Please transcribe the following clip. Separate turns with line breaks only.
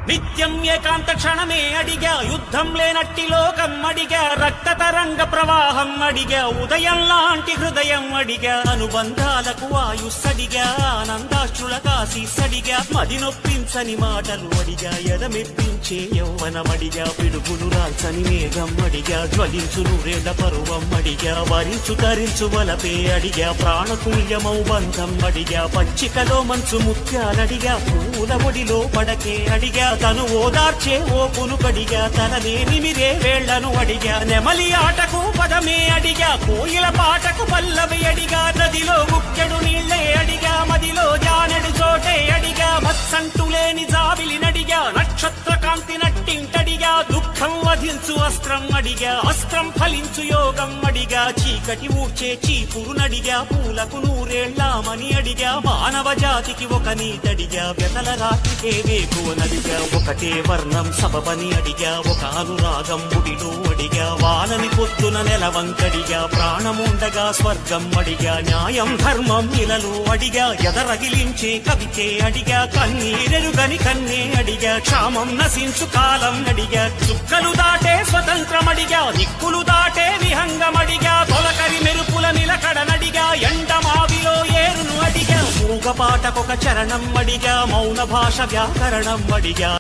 నిత్యం ఏకాంత క్షణమే అడిగా యుద్ధం లేనట్టి లోకం అడిగా రక్త తరంగ ప్రవాహం అడిగా ఉదయం లాంటి హృదయం అడిగా అనుబంధాలకు ఆయుస్సడిగా ఆనందాశ్రుల కాశీసడిగా మది నొప్పించని మాటలు అడిగా ఎదమెప్పించే యౌవనమడిగా పిడుగులు రాల్చని మేఘం అడిగా జ్వలించు నూరేళ్ల పరువం అడిగా వరించు తరించు వలపే అడిగా ప్రాణతుల్యమౌ బంధం అడిగా పచ్చికలో మంచు ముత్యాలడిగా పూల ఒడిలో పడకే అడిగా తను ఓదార్చే ఓ పులుకడిగా తననే నిమిరే వేళ్లను అడిగా నెమలి ఆటకు పదమే అడిగా కోయిల పాటకు పల్లవి అడిగా నదిలో ముక్కెడు నీళ్లే అడిగా మదిలో జానెడు చోటే అడిగా మత్సంటు లేని జాబిలి నడిగా నక్షత్ర కాంతి నట్టింటడిగా దుఃఖం వధించు అస్త్రం అడిగా అస్త్రం ఫలించు యోగం అడిగా చీకటి ఊడ్చే చీపురు నడిగా పూలకు నూరేళ్లామని అడిగా మానవ జాతికి ఒక నీతడిగా వ్యతల రాత్రికే వేకువ నడిగా ఒకటే వర్ణం సబబని అడిగా ఒక అనురాగం ముడిలో అడిగా వానని పొద్దున నెలవంకడిగా ప్రాణముండగా స్వర్గం అడిగా న్యాయం ధర్మం ఇలలు అడిగా ఎదరగిలించే కవితే అడిగా కన్నీరెరుగని కన్నే అడిగా క్షామం నశించు కాలం అడిగా చుక్కలు దాటే స్వతంత్రమడిగా దిక్కులు దాటే విహంగమడిగా తొలకరి మెరుపుల నిలకడనడిగా ఎండమావిలో ఏరును అడిగా మూగపాటకొక చరణం అడిగా మౌన భాష వ్యాకరణం అడిగా